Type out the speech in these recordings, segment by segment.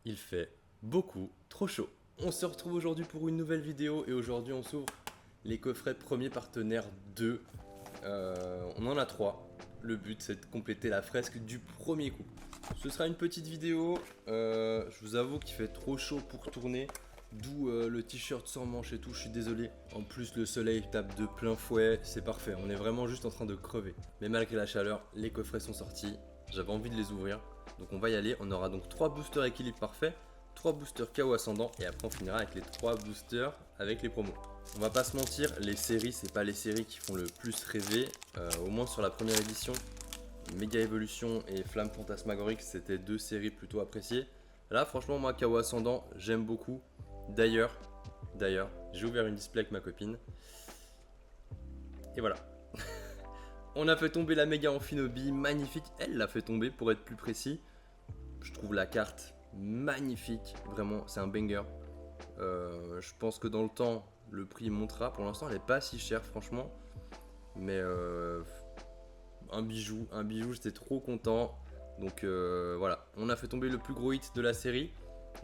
Il fait beaucoup trop chaud. On se retrouve aujourd'hui pour une nouvelle vidéo et aujourd'hui on s'ouvre les coffrets premiers partenaires 2. On en a 3. Le but c'est de compléter la fresque du premier coup. Ce sera une petite vidéo. Je vous avoue qu'il fait trop chaud pour tourner. D'où le t-shirt sans manches et tout, je suis désolé. En plus le soleil tape de plein fouet, c'est parfait. On est vraiment juste en train de crever. Mais malgré la chaleur, les coffrets sont sortis. J'avais envie de les ouvrir. Donc on va y aller. On aura donc 3 boosters équilibre parfait, 3 boosters KO ascendant et après on finira avec les 3 boosters avec les promos. On va pas se mentir, les séries c'est pas les séries qui font le plus rêver. Au moins sur la première édition, Méga Evolution et Flamme Fantasmagorique c'était 2 séries plutôt appréciées. Là franchement moi KO ascendant j'aime beaucoup. D'ailleurs, j'ai ouvert une display avec ma copine. Et voilà. On a fait tomber la méga Amphinobi, magnifique. Elle l'a fait tomber pour être plus précis. Je trouve la carte magnifique, vraiment, c'est un banger. Je pense que dans le temps, le prix montera. Pour l'instant, elle n'est pas si chère, franchement. Mais un bijou, j'étais trop content. Donc voilà, on a fait tomber le plus gros hit de la série.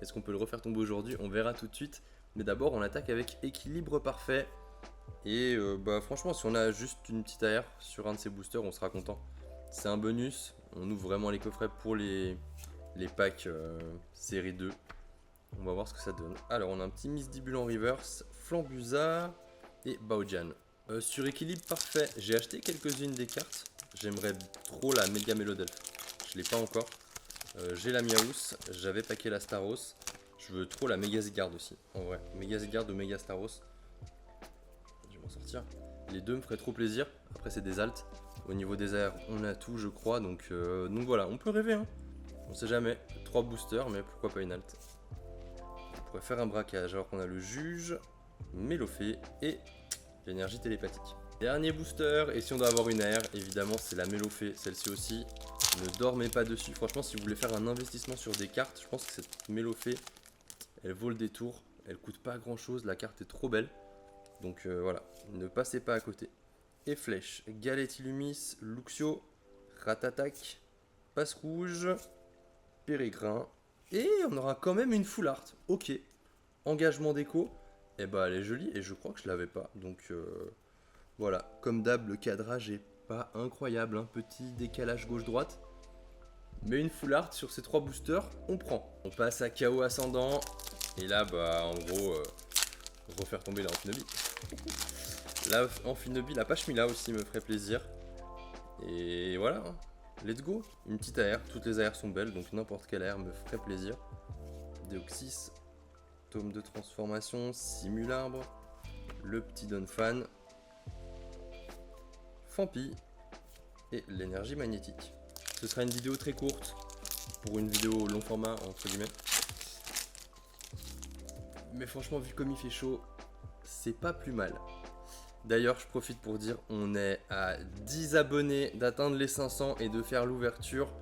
Est-ce qu'on peut le refaire tomber aujourd'hui? On verra tout de suite. Mais d'abord, on attaque avec équilibre parfait. Et franchement, si on a juste une petite AR sur un de ces boosters, on sera content. C'est un bonus. On ouvre vraiment les coffrets pour les packs série 2. On va voir ce que ça donne. Alors, on a un petit Misdibule en reverse, Flambuza et Baojan. Sur équilibre parfait, j'ai acheté quelques-unes des cartes. J'aimerais trop la Mega Melodelf. Je l'ai pas encore. J'ai la Miaous, j'avais packé la Staros. Je veux trop la Mega Zygarde aussi. En vrai, Mega Zygarde ou Mega Staros. Je vais m'en sortir. Les deux me feraient trop plaisir. Après, c'est des alts. Au niveau des airs, on a tout, je crois. Donc voilà, on peut rêver. Hein. On sait jamais. 3 boosters, mais pourquoi pas une alt. On pourrait faire un braquage alors qu'on a le juge, Mélophée et l'énergie télépathique. Dernier booster, et si on doit avoir une AR, évidemment, c'est la Mélophée. Celle-ci aussi. Ne dormez pas dessus. Franchement, si vous voulez faire un investissement sur des cartes, je pense que cette Mélophée, elle vaut le détour. Elle coûte pas grand-chose. La carte est trop belle. Donc voilà, ne passez pas à côté. Et flèche, Galette Illumis, Luxio, Ratatak, Passe Rouge, Pérégrin. Et on aura quand même une full art. Ok. Engagement déco. Et elle est jolie et je crois que je l'avais pas. Donc voilà. Comme d'hab, le cadrage est pas incroyable. Un petit décalage gauche-droite. Mais une full art sur ces 3 boosters, on prend. On passe à KO ascendant. Et là, en gros, refaire tomber la Amphinobi. La Amphinobi, la Pashmila aussi me ferait plaisir. Et voilà. Let's go. Une petite AR, toutes les AR sont belles, donc n'importe quelle AR me ferait plaisir. Deoxys, tome de transformation, Simularbre, le petit Donphan, Fampi et l'énergie magnétique. Ce sera une vidéo très courte pour une vidéo long format entre guillemets. Mais franchement, vu comme il fait chaud, c'est pas plus mal. D'ailleurs, je profite pour dire, on est à 10 abonnés d'atteindre les 500 et de faire l'ouverture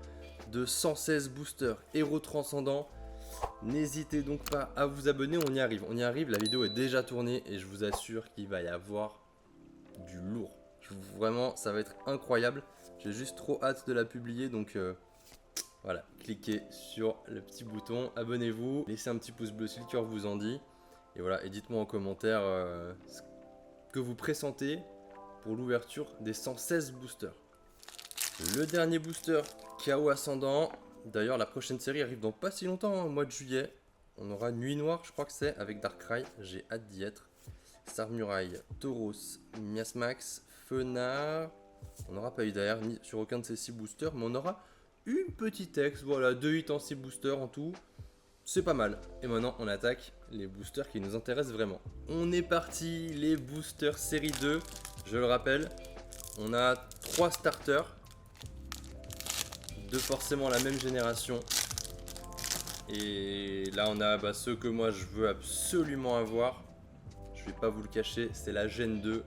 de 116 boosters héros transcendants. N'hésitez donc pas à vous abonner, on y arrive, la vidéo est déjà tournée et je vous assure qu'il va y avoir du lourd. Vraiment, ça va être incroyable. J'ai juste trop hâte de la publier, donc voilà, cliquez sur le petit bouton, abonnez-vous, laissez un petit pouce bleu si le cœur vous en dit. Et voilà, et dites-moi en commentaire ce que vous pressentez pour l'ouverture des 116 boosters. Le dernier booster, KO ascendant. D'ailleurs, la prochaine série arrive dans pas si longtemps, au mois de juillet. On aura Nuit Noire, je crois que c'est, avec Darkrai. J'ai hâte d'y être. Sarmuraille, Tauros, Miasmax, Fenard. On n'aura pas eu d'AR ni sur aucun de ces 6 boosters, mais on aura une petite ex. Voilà, 2 hits en 6 boosters en tout. C'est pas mal. Et maintenant, on attaque les boosters qui nous intéressent vraiment. On est parti, les boosters série 2. Je le rappelle, on a 3 starters. De forcément la même génération. Et là, on a ceux que moi, je veux absolument avoir. Je vais pas vous le cacher, c'est la Gen 2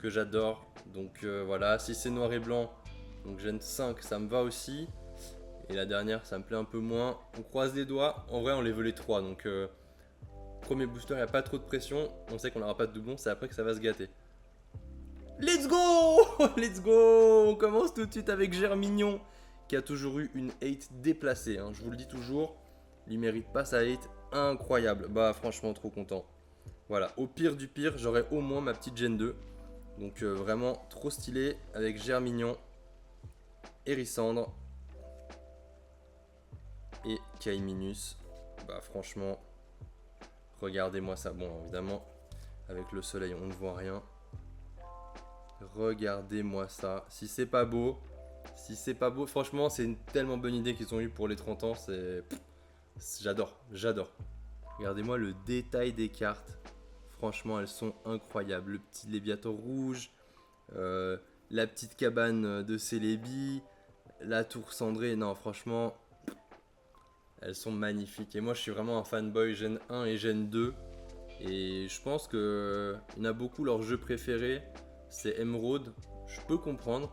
que j'adore. Donc voilà, si c'est noir et blanc, donc Gen 5, ça me va aussi. Et la dernière, ça me plaît un peu moins. On croise les doigts. En vrai, on les veut les 3. Donc, premier booster, il n'y a pas trop de pression. On sait qu'on n'aura pas de doublon. C'est après que ça va se gâter. Let's go. Let's go. On commence tout de suite avec Germignon, qui a toujours eu une hate déplacée. Hein. Je vous le dis toujours. Il mérite pas sa hate. Incroyable. Bah franchement trop content. Voilà, au pire du pire, j'aurai au moins ma petite Gen 2. Donc vraiment trop stylé avec Germignon, Hérissandre et Kaiminus. Bah franchement, regardez-moi ça. Bon évidemment, avec le soleil on ne voit rien. Regardez-moi ça. Si c'est pas beau, franchement c'est une tellement bonne idée qu'ils ont eu pour les 30 ans. J'adore. Regardez-moi le détail des cartes. Franchement, elles sont incroyables. Le petit Léviathan rouge, la petite cabane de Celebi, la tour cendrée. Non, franchement, elles sont magnifiques. Et moi, je suis vraiment un fanboy Gen 1 et Gen 2. Et je pense qu'il y en a beaucoup, leur jeu préféré, c'est Emerald. Je peux comprendre.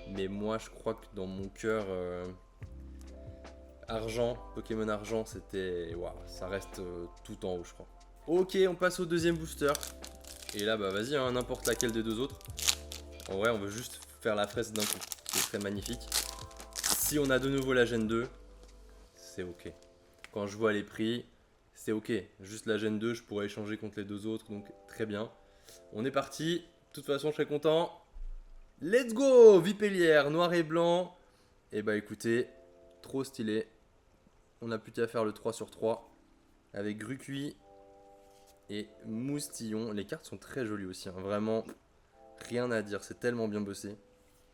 Mais moi, je crois que dans mon cœur, Argent, Pokémon Argent, c'était... Waouh, ça reste tout en haut, je crois. Ok, on passe au deuxième booster. Et là, bah vas-y, hein, n'importe laquelle des deux autres. En vrai, on veut juste faire la fraise d'un coup. C'est très magnifique. Si on a de nouveau la Gen 2, c'est ok. Quand je vois les prix, c'est ok. Juste la Gen 2, je pourrais échanger contre les deux autres, donc très bien. On est parti. De toute façon, je serai content. Let's go! Vipellière, noir et blanc. Et bah écoutez, trop stylé. On n'a plus qu'à faire le 3 sur 3. Avec Grucuit et Moustillon. Les cartes sont très jolies aussi, hein. Vraiment, rien à dire, c'est tellement bien bossé.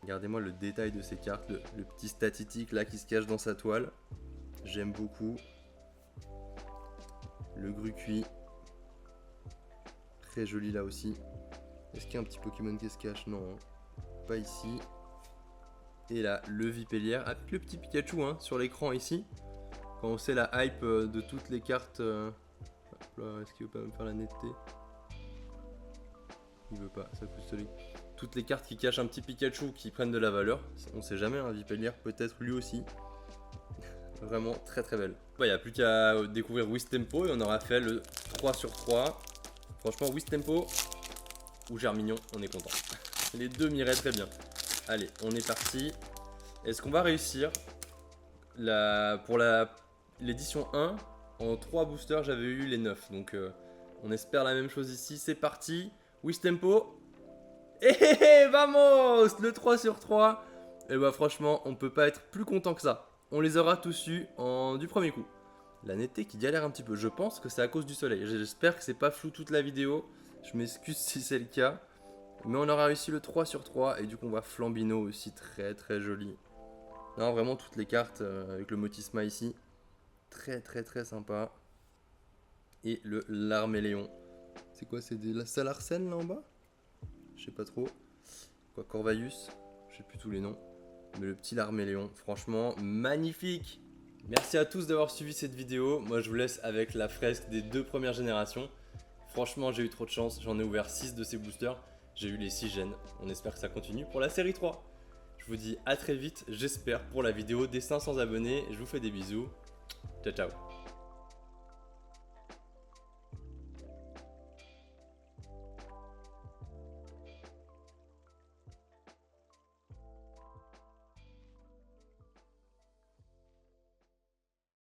Regardez-moi le détail de ces cartes, le petit statistique là qui se cache dans sa toile. J'aime beaucoup. Le Grucuit. Très joli là aussi. Est-ce qu'il y a un petit Pokémon qui se cache? Non, hein. Pas ici. Et là, le Vipellière, avec le petit Pikachu hein, sur l'écran ici. Quand on sait la hype de toutes les cartes... Est-ce qu'il veut pas me faire la netteté? Il veut pas, ça coûte celui. Toutes les cartes qui cachent un petit Pikachu qui prennent de la valeur. On sait jamais, un Vipellière peut-être lui aussi. Vraiment très très belle. Il n'y a plus qu'à découvrir Wistempo et on aura fait le 3 sur 3. Franchement, Wistempo ou Germignon, on est content. Les deux m'iraient très bien. Allez, on est parti. Est-ce qu'on va réussir pour l'édition 1? En 3 boosters, j'avais eu les 9. Donc, on espère la même chose ici. C'est parti. Wistempo. Et vamos! Le 3 sur 3. Et bah, franchement, on peut pas être plus content que ça. On les aura tous eus du premier coup. La netteté qui galère un petit peu. Je pense que c'est à cause du soleil. J'espère que c'est pas flou toute la vidéo. Je m'excuse si c'est le cas. Mais on aura réussi le 3 sur 3. Et du coup, on voit Flambino aussi. Très très joli. Non, vraiment, toutes les cartes avec le Motisma ici. Très très très sympa. Et le Larméléon. C'est quoi? C'est des Salarcène là en bas? Je sais pas trop. Quoi, Corvaius? Je sais plus tous les noms. Mais le petit Larméléon, franchement, magnifique! Merci à tous d'avoir suivi cette vidéo. Moi, je vous laisse avec la fresque des 2 premières générations. Franchement, j'ai eu trop de chance. J'en ai ouvert 6 de ces boosters. J'ai eu les 6 gènes. On espère que ça continue pour la série 3. Je vous dis à très vite, j'espère, pour la vidéo des 500 abonnés. Je vous fais des bisous. Ciao, ciao.